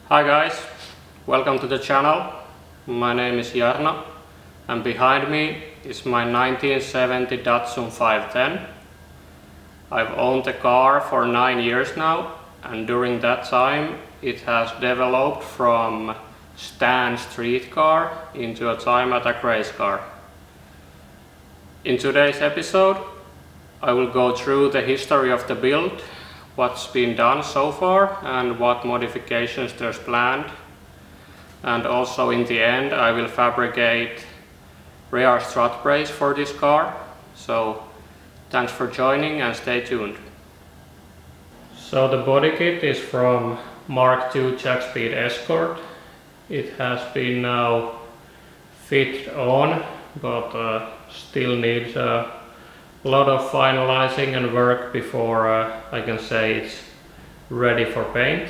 Hi guys, welcome to the channel. My name is Jarno and behind me is my 1970 Datsun 510. I've owned the car for 9 years now, and during that time it has developed from stand street car into a time attack race car. In today's episode I will go through the history of the build, what's been done so far and what modifications there's planned, and also in the end I will fabricate rear strut brace for this car. So thanks for joining and stay tuned. So the body kit is from Mark II Jackspeed Escort. It has been now fitted on, but still needs a lot of finalizing and work before I can say it's ready for paint.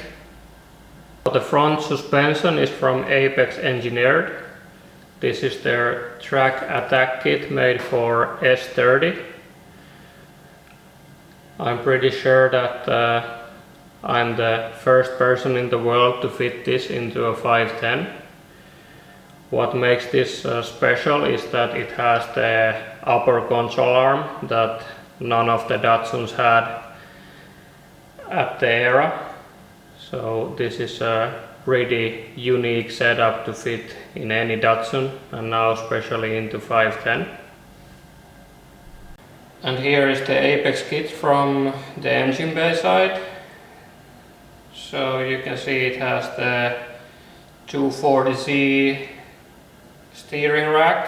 The front suspension is from Apex Engineered. This is their track attack kit made for S30. I'm pretty sure that I'm the first person in the world to fit this into a 510. What makes this special is that it has the upper control arm that none of the Datsuns had at the era. So this is a pretty unique setup to fit in any Datsun, and now especially into 510. And here is the Apex kit from the engine bay side. So you can see it has the 240Z steering rack,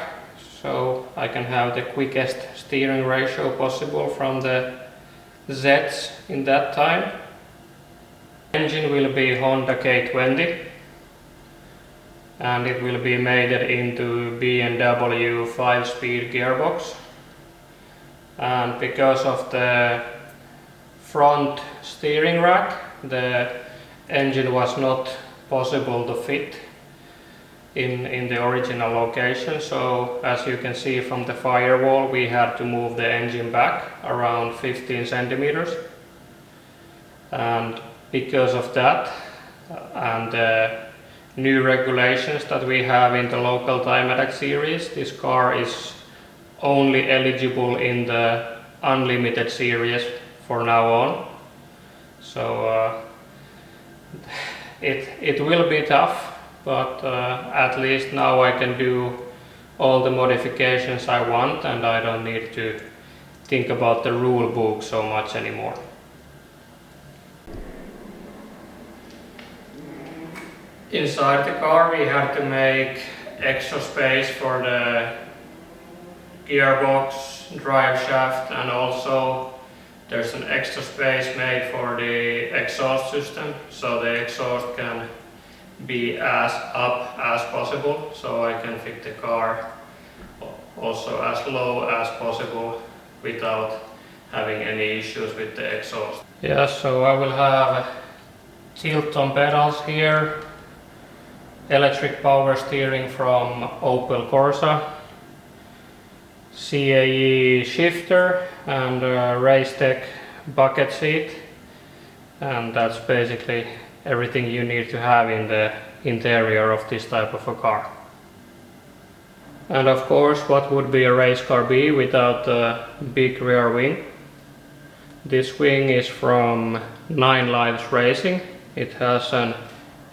so I can have the quickest steering ratio possible from the Zs in that time. Engine will be Honda K20 and it will be made into BMW 5-speed gearbox. And because of the front steering rack, the engine was not possible to fit in the original location, so as you can see from the firewall, we had to move the engine back around 15 centimeters. And because of that and the new regulations that we have in the local time attack series, this car is only eligible in the unlimited series for now on. So it will be tough, but at least now I can do all the modifications I want and I don't need to think about the rule book so much anymore. Inside the car we had to make extra space for the gearbox, drive shaft, and also there's an extra space made for the exhaust system, so the exhaust can be as up as possible, so I can fit the car also as low as possible without having any issues with the exhaust. Yeah, so I will have tilt on pedals here, electric power steering from Opel Corsa, CAE shifter and Racetech bucket seat, and that's basically everything you need to have in the interior of this type of a car. And of course, what would be a race car be without a big rear wing? This wing is from 9 Lives Racing. It has an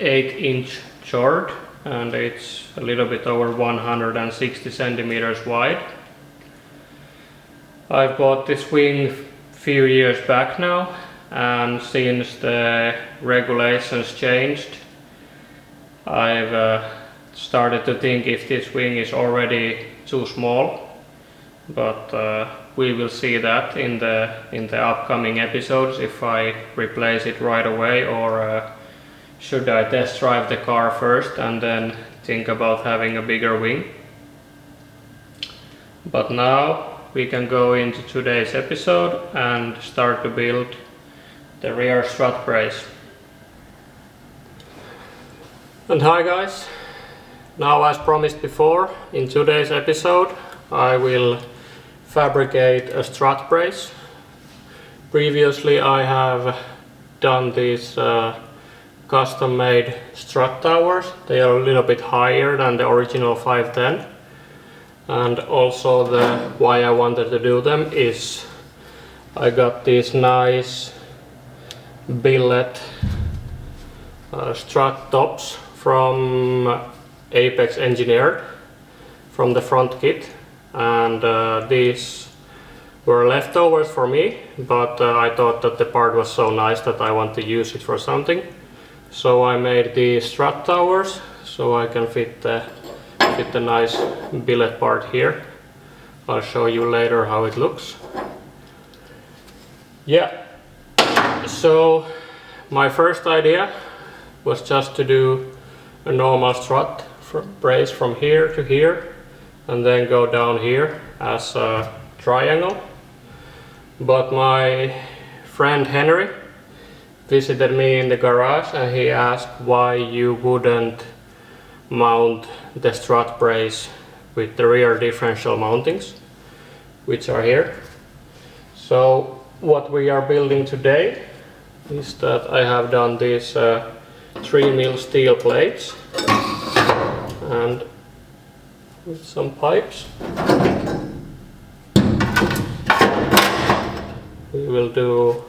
8-inch chord and it's a little bit over 160 centimeters wide. I bought this wing a few years back now, and since the regulations changed, I've started to think if this wing is already too small, but we will see that in the upcoming episodes if I replace it right away, or should I test drive the car first and then think about having a bigger wing. But now we can go into today's episode and start to build the rear strut brace. And hi guys, now as promised before, in today's episode I will fabricate a strut brace. Previously I have done these custom made strut towers. They are a little bit higher than the original 510. And also why I wanted to do them is I got these nice billet strut tops from Apex Engineered from the front kit, and these were leftovers for me, but I thought that the part was so nice that I want to use it for something. So I made these strut towers so I can fit the nice billet part here. I'll show you later how it looks. Yeah, so my first idea was just to do a normal strut brace from here to here and then go down here as a triangle. But my friend Henry visited me in the garage and he asked why you wouldn't mount the strut brace with the rear differential mountings, which are here. So what we are building today is that I have done these 3mm steel plates and with some pipes we will do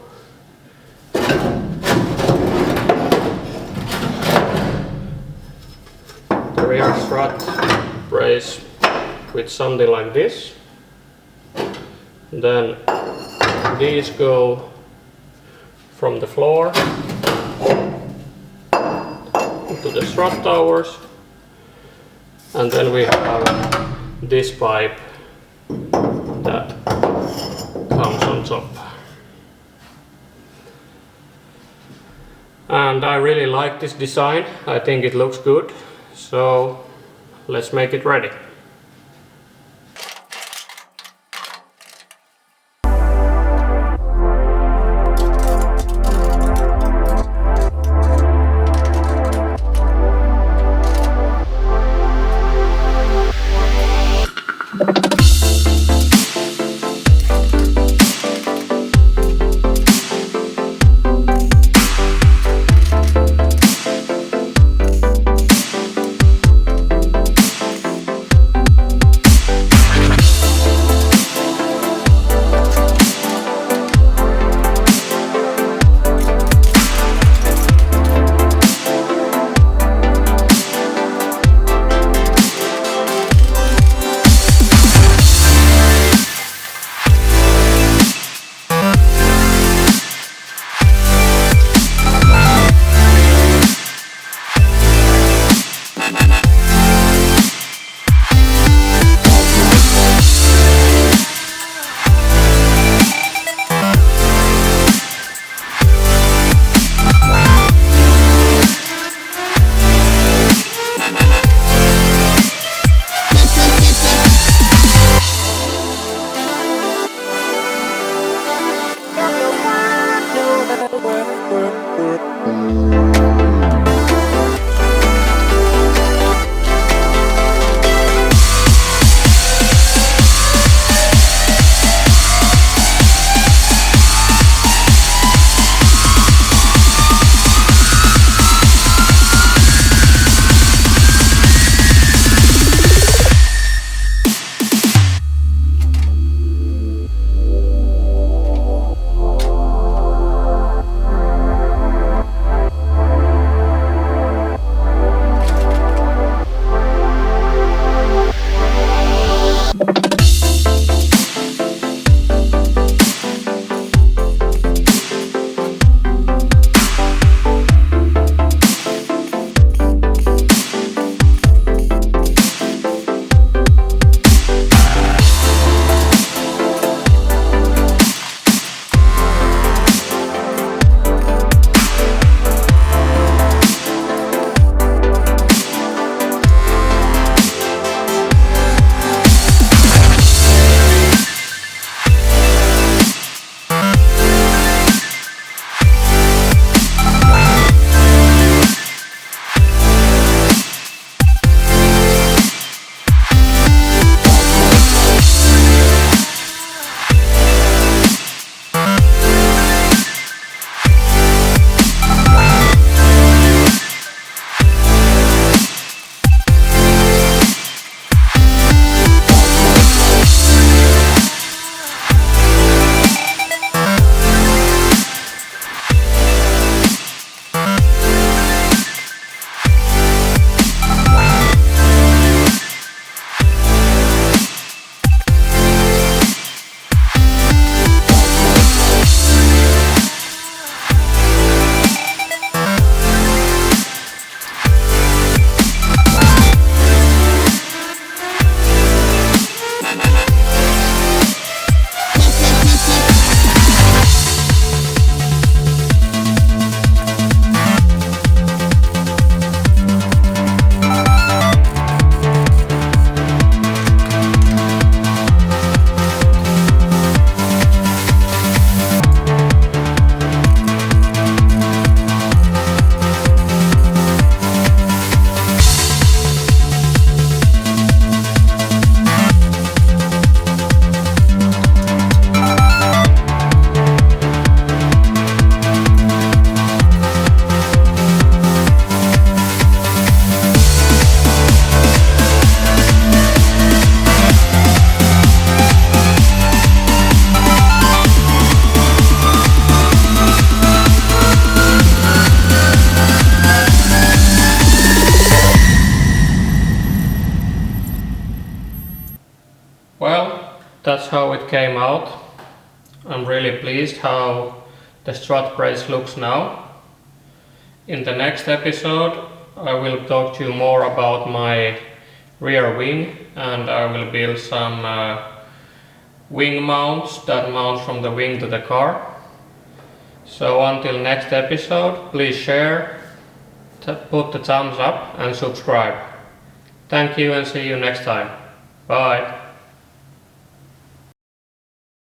the rear strut brace with something like this. Then these go from the floor to the strut towers, and then we have this pipe that comes on top. And I really like this design. I think it looks good, so let's make it ready. that's how it came out. I'm really pleased how the strut brace looks now. In the next episode I will talk to you more about my rear wing, and I will build some wing mounts that mount from the wing to the car. So until next episode, please share, put the thumbs up and subscribe. Thank you and see you next time. Bye.